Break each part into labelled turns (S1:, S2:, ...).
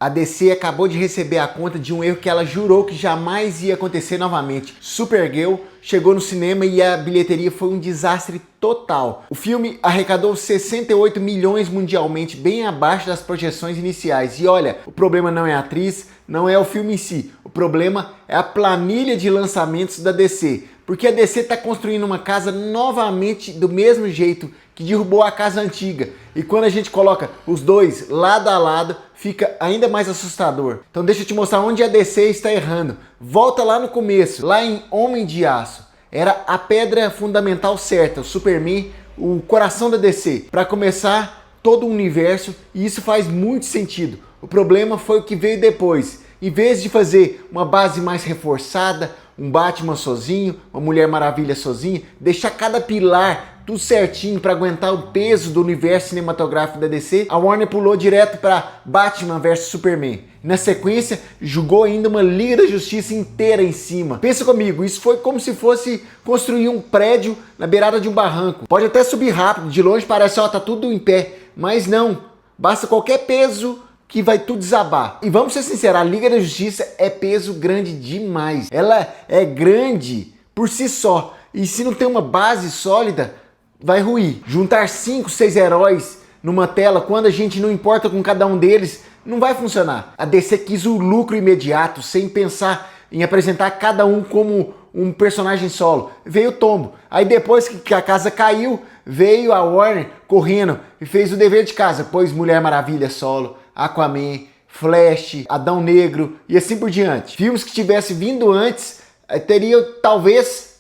S1: A DC acabou de receber a conta de um erro que ela jurou que jamais ia acontecer novamente. Supergirl chegou no cinema e a bilheteria foi um desastre total. O filme arrecadou 68 milhões mundialmente, bem abaixo das projeções iniciais. E olha, o problema não é a atriz, não é o filme em si. O problema é a planilha de lançamentos da DC. Porque a DC está construindo uma casa novamente do mesmo jeito que derrubou a casa antiga. E quando a gente coloca os dois lado a lado, fica ainda mais assustador. Então deixa eu te mostrar onde a DC está errando. Volta lá no começo, lá em Homem de Aço. Era a pedra fundamental certa, o Superman, o coração da DC. Para começar todo o universo, e isso faz muito sentido. O problema foi o que veio depois. Em vez de fazer uma base mais reforçada, um Batman sozinho, uma Mulher Maravilha sozinha, deixar cada pilar tudo certinho para aguentar o peso do universo cinematográfico da DC, a Warner pulou direto para Batman vs Superman. Na sequência, jogou ainda uma Liga da Justiça inteira em cima. Pensa comigo, isso foi como se fosse construir um prédio na beirada de um barranco. Pode até subir rápido, de longe parece, ó, tá tudo em pé, mas não. Basta qualquer peso que vai tudo desabar. E vamos ser sinceros, a Liga da Justiça é peso grande demais. Ela é grande por si só. E se não tem uma base sólida, vai ruir. Juntar 5, 6 heróis numa tela, quando a gente não importa com cada um deles, não vai funcionar. A DC quis o lucro imediato, sem pensar em apresentar cada um como um personagem solo. Veio o tombo. Aí depois que a casa caiu, veio a Warner correndo e fez o dever de casa. Pôs Mulher Maravilha solo, Aquaman, Flash, Adão Negro e assim por diante. Filmes que tivessem vindo antes teriam talvez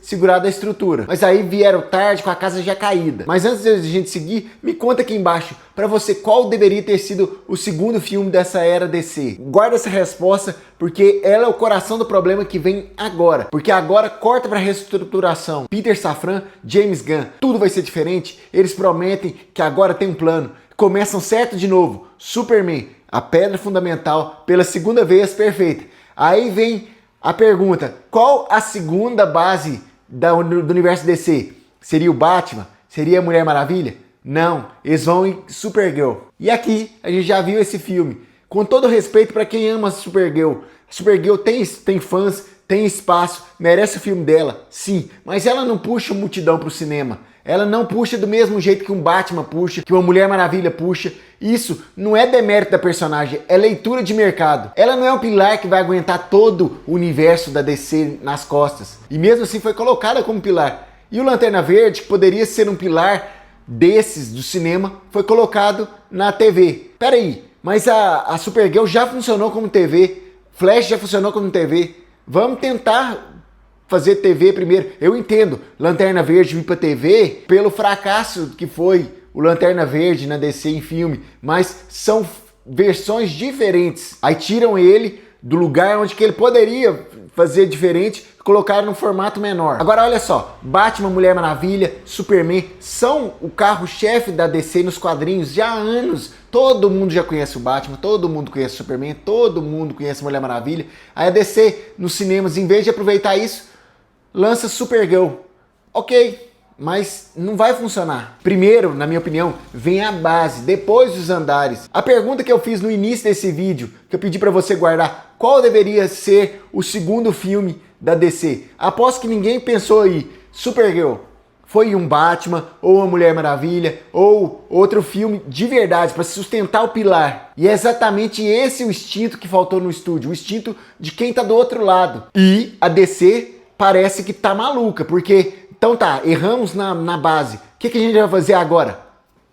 S1: segurado a estrutura. Mas aí vieram tarde com a casa já caída. Mas antes de a gente seguir, me conta aqui embaixo para você qual deveria ter sido o segundo filme dessa era DC. Guarda essa resposta porque ela é o coração do problema que vem agora. Porque agora corta para reestruturação. Peter Safran, James Gunn, tudo vai ser diferente. Eles prometem que agora tem um plano. Começam certo de novo. Superman, a pedra fundamental, pela segunda vez perfeita. Aí vem a pergunta, qual a segunda base do universo DC? Seria o Batman? Seria a Mulher Maravilha? Não, eles vão em Supergirl. E aqui a gente já viu esse filme. Com todo respeito para quem ama Supergirl. Supergirl tem fãs, tem espaço, merece o filme dela, sim. Mas ela não puxa multidão pro cinema. Ela não puxa do mesmo jeito que um Batman puxa, que uma Mulher Maravilha puxa. Isso não é demérito da personagem, é leitura de mercado. Ela não é um pilar que vai aguentar todo o universo da DC nas costas. E mesmo assim foi colocada como pilar. E o Lanterna Verde, que poderia ser um pilar desses do cinema, foi colocado na TV. Pera aí, mas a Supergirl já funcionou como TV, Flash já funcionou como TV. Vamos tentar fazer TV primeiro. Eu entendo, Lanterna Verde vir pra TV pelo fracasso que foi o Lanterna Verde na DC em filme, mas são versões diferentes. Aí tiram ele do lugar onde que ele poderia fazer diferente, colocaram no formato menor. Agora olha só, Batman, Mulher Maravilha, Superman são o carro-chefe da DC nos quadrinhos já há anos. Todo mundo já conhece o Batman, todo mundo conhece o Superman, todo mundo conhece a Mulher Maravilha. Aí a DC nos cinemas, em vez de aproveitar isso, lança Supergirl. Ok, mas não vai funcionar. Primeiro, na minha opinião, vem a base, depois os andares. A pergunta que eu fiz no início desse vídeo, que eu pedi para você guardar, qual deveria ser o segundo filme da DC? Aposto que ninguém pensou aí, Supergirl. Foi um Batman, ou uma Mulher Maravilha, ou outro filme de verdade, para sustentar o pilar. E é exatamente esse o instinto que faltou no estúdio, o instinto de quem tá do outro lado. E a DC parece que tá maluca, porque, então tá, erramos na base. O que a gente vai fazer agora?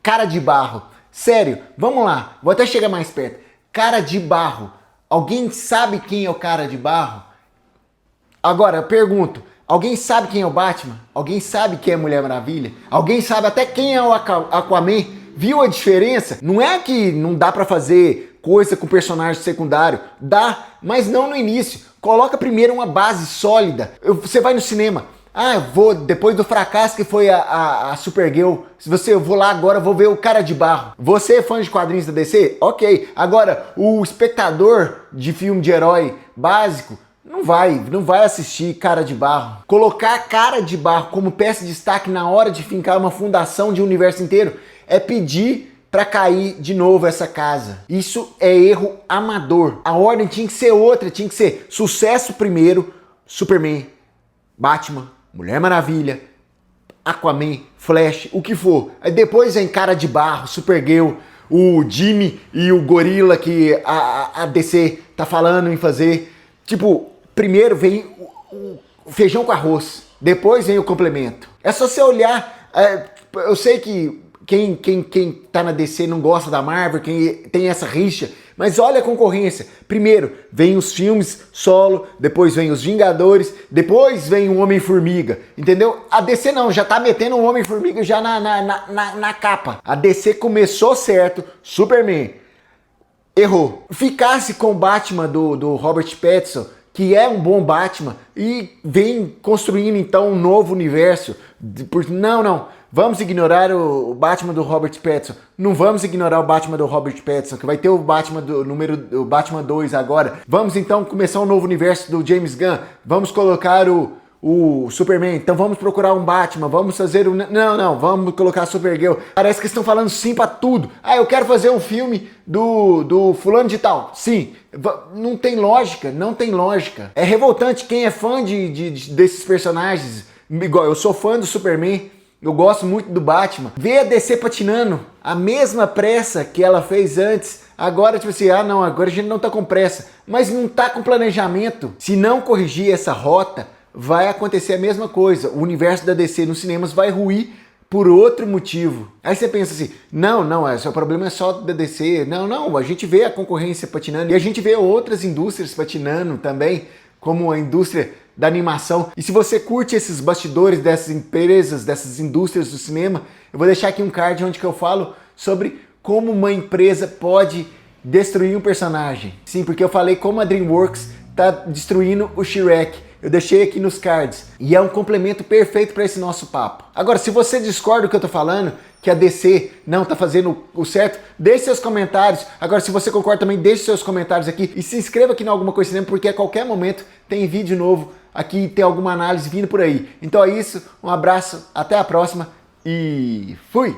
S1: Cara de barro. Sério, vamos lá, vou até chegar mais perto. Cara de barro. Alguém sabe quem é o cara de barro? Agora, eu pergunto, alguém sabe quem é o Batman? Alguém sabe quem é a Mulher Maravilha? Alguém sabe até quem é o Aquaman? Viu a diferença? Não é que não dá pra fazer coisa com personagem secundário. Dá, mas não no início. Coloca primeiro uma base sólida. Você vai no cinema. Ah, eu vou, depois do fracasso que foi a Supergirl, eu vou lá agora, vou ver o cara de barro. Você é fã de quadrinhos da DC? Ok. Agora, o espectador de filme de herói básico, não vai assistir cara de barro. Colocar cara de barro como peça de destaque na hora de fincar uma fundação de um universo inteiro é pedir para cair de novo essa casa. Isso é erro amador. A ordem tinha que ser outra, tinha que ser sucesso primeiro, Superman, Batman, Mulher Maravilha, Aquaman, Flash, o que for. Aí depois vem Cara de Barro, Supergirl, o Jimmy e o Gorila que a DC tá falando em fazer. Tipo, primeiro vem o feijão com arroz, depois vem o complemento. É só você olhar, eu sei que quem tá na DC não gosta da Marvel, quem tem essa rixa, mas olha a concorrência. Primeiro vem os filmes solo, depois vem os Vingadores, depois vem o Homem-Formiga, entendeu? A DC não, já tá metendo o Homem-Formiga já na capa. A DC começou certo, Superman errou. Ficasse com o Batman do Robert Pattinson, que é um bom Batman, e vem construindo então um novo universo. Não. Vamos ignorar o Batman do Robert Pattinson. Não vamos ignorar o Batman do Robert Pattinson, que vai ter o Batman o Batman 2 agora. Vamos então começar um novo universo do James Gunn. Vamos colocar o Superman. Então vamos procurar um Batman. Vamos fazer Não. Vamos colocar a Supergirl. Parece que estão falando sim pra tudo. Eu quero fazer um filme do fulano de tal. Sim. Não tem lógica. É revoltante quem é fã desses personagens. Igual eu sou fã do Superman. Eu gosto muito do Batman. Ver a DC patinando a mesma pressa que ela fez antes. Agora, tipo assim, agora a gente não tá com pressa. Mas não tá com planejamento. Se não corrigir essa rota, vai acontecer a mesma coisa. O universo da DC nos cinemas vai ruir por outro motivo. Aí você pensa assim, o problema é só da DC. Não, a gente vê a concorrência patinando. E a gente vê outras indústrias patinando também, como a indústria da animação. E se você curte esses bastidores dessas empresas, dessas indústrias do cinema, eu vou deixar aqui um card onde que eu falo sobre como uma empresa pode destruir um personagem. Sim, porque eu falei como a DreamWorks tá destruindo o Shrek. Eu deixei aqui nos cards. E é um complemento perfeito para esse nosso papo. Agora, se você discorda do que eu tô falando, que a DC não tá fazendo o certo, deixe seus comentários. Agora, se você concorda também, deixe seus comentários aqui. E se inscreva aqui no Alguma Coisa Cinema, porque a qualquer momento tem vídeo novo aqui, tem alguma análise vindo por aí. Então é isso, um abraço, até a próxima e fui!